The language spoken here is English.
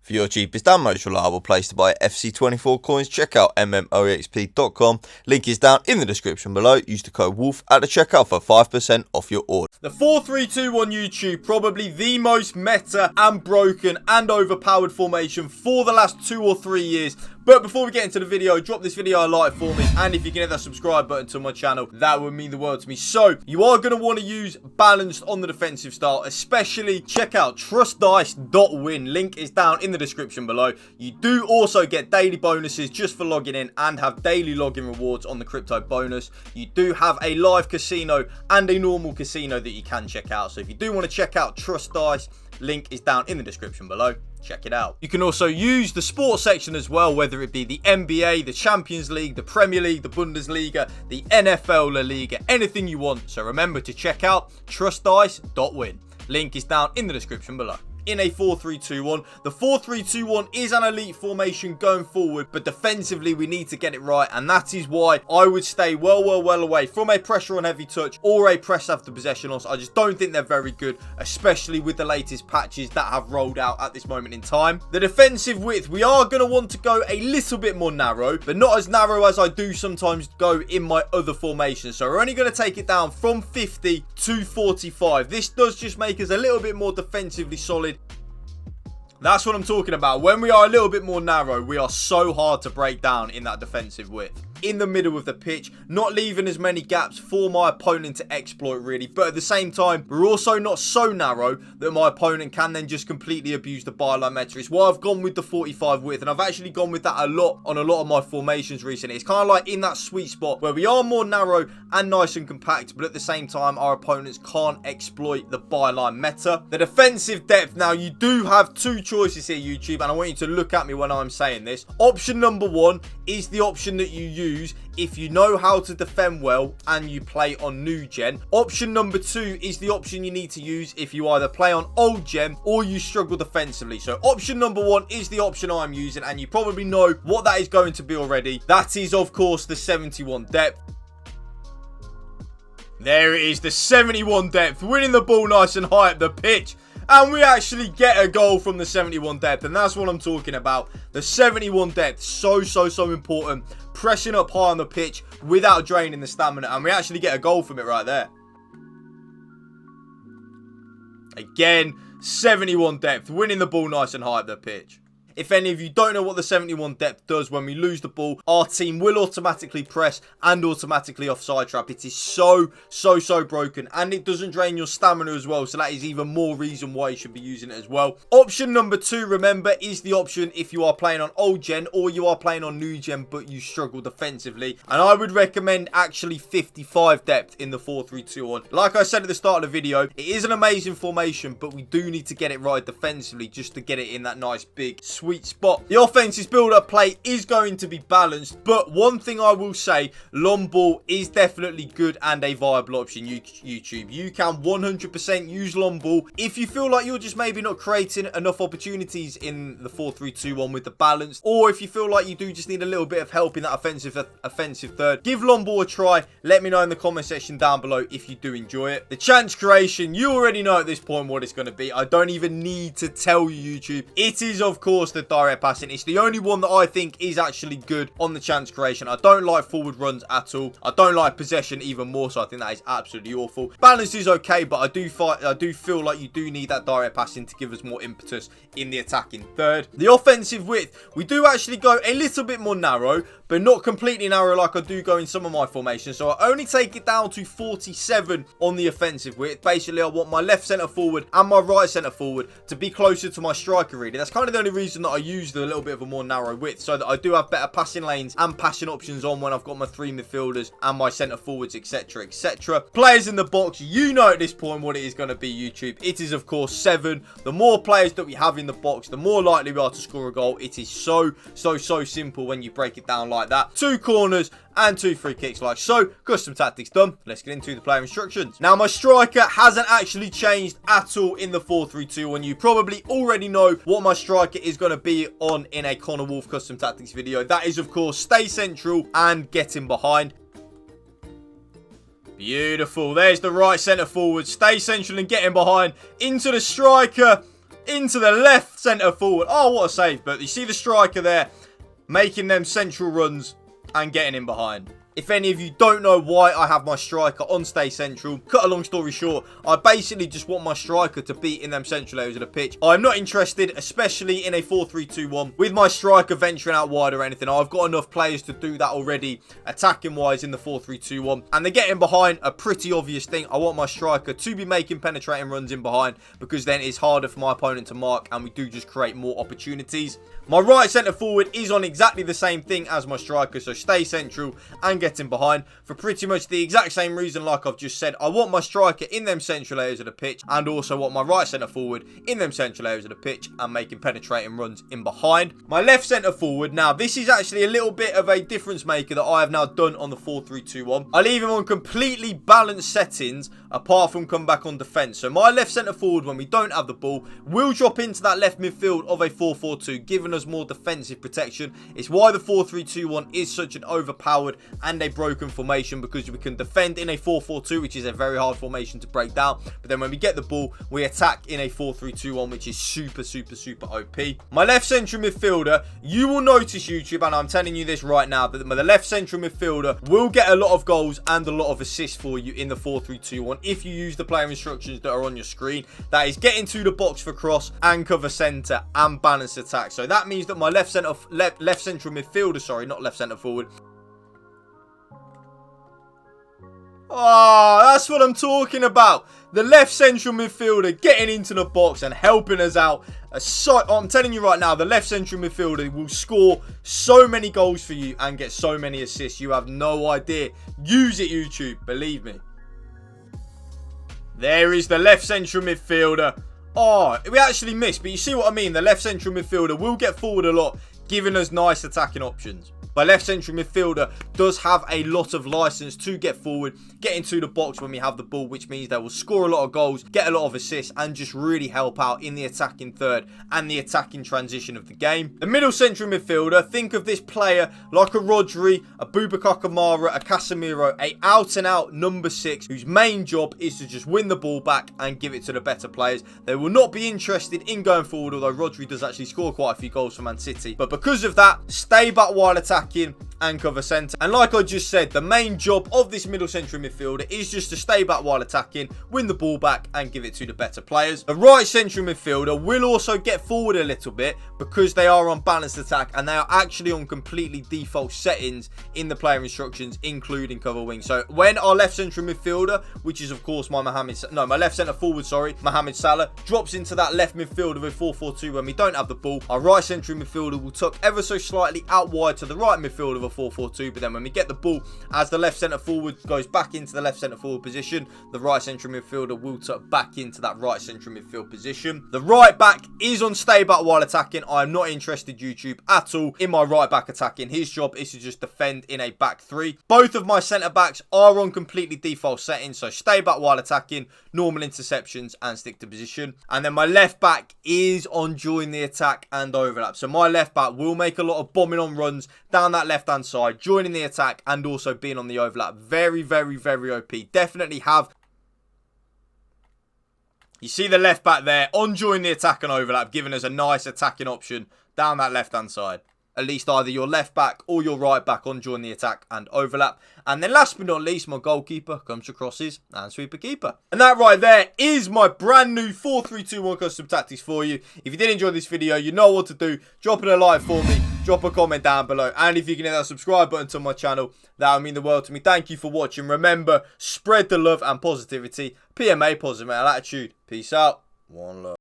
For your cheapest and most reliable place to buy FC24 coins, check out mmoexp.com. Link is down in the description below. Use the code WOLF at the checkout for 5% off your order. The 4-3-2 on YouTube, probably the most meta and broken and overpowered formation for the last 2 or 3 years. But before we get into the video, drop this video a like for me. And if you can hit that subscribe button to my channel, that would mean the world to me. So, you are going to want to use balanced on the defensive style. Especially, check out Trustice.win. Link is down in the description below. You do also get daily bonuses just for logging in and have daily login rewards on the crypto bonus. You do have a live casino and a normal casino that you can check out. So, if you do want to check out Trustice, link is down in the description below. Check it out. You can also use the sports section as well, whether it be the NBA, the Champions League, the Premier League, the Bundesliga, the NFL, La Liga, anything you want. So remember to check out Trustice.win. Link is down in the description below. In a 4-3-2-1. The 4-3-2-1 is an elite formation going forward, but defensively we need to get it right, and that is why I would stay well away from a pressure on heavy touch or a press after possession loss. I just don't think they're very good, especially with the latest patches that have rolled out at this moment in time. The defensive width, we are going to want to go a little bit more narrow, but not as narrow as I do sometimes go in my other formations. So we're only going to take it down from 50 to 45. This does just make us a little bit more defensively solid. That's what I'm talking about. When we are a little bit more narrow, we are so hard to break down in that defensive width. In the middle of the pitch, not leaving as many gaps for my opponent to exploit really, but at the same time we're also not so narrow that my opponent can then just completely abuse the byline meta. It's why I've gone with the 45 width, and I've actually gone with that a lot on a lot of my formations recently. It's kind of like in that sweet spot where we are more narrow and nice and compact, but at the same time our opponents can't exploit the byline meta. The defensive depth, now you do have two choices here YouTube, and I want you to look at me when I'm saying this. Option number one is the option that you use if you know how to defend well and you play on new gen. Option number two is the option you need to use if you either play on old gen or you struggle defensively. So option number one is the option I'm using, and you probably know what that is going to be already. That is of course the 71 depth. There it is, the 71 depth, winning the ball nice and high up the pitch. And we actually get a goal from the 71 depth. And that's what I'm talking about. The 71 depth, so important. Pressing up high on the pitch without draining the stamina. And we actually get a goal from it right there. Again, 71 depth, winning the ball nice and high up the pitch. If any of you don't know what the 71 depth does, when we lose the ball, our team will automatically press and automatically offside trap. It is so broken, and it doesn't drain your stamina as well, so that is even more reason why you should be using it as well. Option number two, remember, is the option if you are playing on old gen or you are playing on new gen but you struggle defensively, and I would recommend actually 55 depth in the 4-3-2-1. Like I said at the start of the video, it is an amazing formation, but we do need to get it right defensively just to get it in that nice big sweet spot. The offense's build-up play is going to be balanced, but one thing I will say, long ball is definitely good and a viable option. YouTube, you can 100% use long ball if you feel like you're just maybe not creating enough opportunities in the 4-3-2-1 with the balance, or if you feel like you do just need a little bit of help in that offensive third. Give long ball a try. Let me know in the comment section down below if you do enjoy it. The chance creation, you already know at this point what it's going to be. I don't even need to tell you, YouTube. It is of course the direct passing. It's the only one that I think is actually good on the chance creation. I don't like forward runs at all. I don't like possession even more, so I think that is absolutely awful. Balance is okay, but I do feel like you do need that direct passing to give us more impetus in the attacking third. The offensive width, we do actually go a little bit more narrow, but not completely narrow like I do go in some of my formations. So I only take it down to 47 on the offensive width. Basically, I want my left centre forward and my right centre forward to be closer to my striker really. That's kind of the only reason that I use a little bit of a more narrow width, so that I do have better passing lanes and passing options on when I've got my three midfielders and my centre forwards, etc, etc. Players in the box, you know at this point what it is going to be, YouTube. It is of course 7. The more players that we have in the box, the more likely we are to score a goal. It is so simple when you break it down like that. 2 corners and 2 free kicks like so. Custom tactics done. Let's get into the player instructions. Now, my striker hasn't actually changed at all in the 4-3-2-1. You probably already know what my striker is going to be on in a Connor Woolf custom tactics video. That is, of course, stay central and get in behind. Beautiful. There's the right centre forward. Stay central and get in behind. Into the striker. into the left centre forward. Oh, what a save. But you see the striker there making them central runs and getting in behind. If any of you don't know why I have my striker on stay central, cut a long story short, I basically just want my striker to be in them central areas of the pitch. I'm not interested, especially in a 4-3-2-1, with my striker venturing out wide or anything. I've got enough players to do that already, attacking wise in the 4-3-2-1. And they're getting behind, a pretty obvious thing. I want my striker to be making penetrating runs in behind, because then it's harder for my opponent to mark and we do just create more opportunities. My right centre forward is on exactly the same thing as my striker, so stay central and getting behind for pretty much the exact same reason like I've just said. I want my striker in them central areas of the pitch and also want my right centre forward in them central areas of the pitch and making penetrating runs in behind. My left centre forward, now this is actually a little bit of a difference maker that I have now done on the 4-3-2-1. I leave him on completely balanced settings apart from come back on defence. So my left centre forward, when we don't have the ball, will drop into that left midfield of a 4-4-2, giving us more defensive protection. It's why the 4-3-2-1 is such an overpowered and a broken formation, because we can defend in a 4-4-2, which is a very hard formation to break down, but then when we get the ball we attack in a 4-3-2-1, which is super OP. My left central midfielder, you will notice, YouTube, and I'm telling you this right now, that the left central midfielder will get a lot of goals and a lot of assists for you in the 4-3-2-1 if you use the player instructions that are on your screen. That is get into the box for cross and cover centre and balance attack. So that means that my left central midfielder, sorry, not left centre forward. Oh, that's what I'm talking about. The left central midfielder getting into the box and helping us out. I'm telling you right now, the left central midfielder will score so many goals for you and get so many assists. You have no idea. Use it, YouTube. Believe me. There is the left central midfielder. Oh, we actually missed, but you see what I mean? The left central midfielder will get forward a lot, giving us nice attacking options. My left central midfielder does have a lot of license to get forward, get into the box when we have the ball, which means they will score a lot of goals, get a lot of assists, and just really help out in the attacking third and the attacking transition of the game. The middle central midfielder, think of this player like a Rodri, a Boubacar Kamara, a Casemiro, a out-and-out number 6, whose main job is to just win the ball back and give it to the better players. They will not be interested in going forward, although Rodri does actually score quite a few goals for Man City. But because of that, stay back while attacking and cover centre. And like I just said, the main job of this middle central midfielder is just to stay back while attacking, win the ball back and give it to the better players. The right central midfielder will also get forward a little bit because they are on balanced attack and they are actually on completely default settings in the player instructions, including cover wing. So when our left central midfielder, which is of course my left centre forward, Mohamed Salah, drops into that left midfield of a 4-4-2 when we don't have the ball, our right central midfielder will tuck ever so slightly out wide to the right midfield of a 4-4-2, but then when we get the ball, as the left centre forward goes back into the left centre forward position, the right central midfielder will tuck back into that right central midfield position. The right back is on stay back while attacking. I am not interested, YouTube, at all in my right back attacking. His job is to just defend in a back 3. Both of my centre backs are on completely default settings, so stay back while attacking, normal interceptions and stick to position. And then my left back is on join the attack and overlap. So my left back will make a lot of bombing on runs down that left hand side, joining the attack and also being on the overlap. Very OP. Definitely have. You see the left back there on join the attack and overlap, giving us a nice attacking option down that left hand side. At least either your left back or your right back on join the attack and overlap. And then last but not least, my goalkeeper comes to crosses and sweeper keeper. And that right there is my brand new 4-3-2-1 custom tactics for you. If you did enjoy this video, you know what to do. Drop it a like for me. Drop a comment down below. And if you can hit that subscribe button to my channel, that would mean the world to me. Thank you for watching. Remember, spread the love and positivity. PMA, positive mental attitude. Peace out. One love.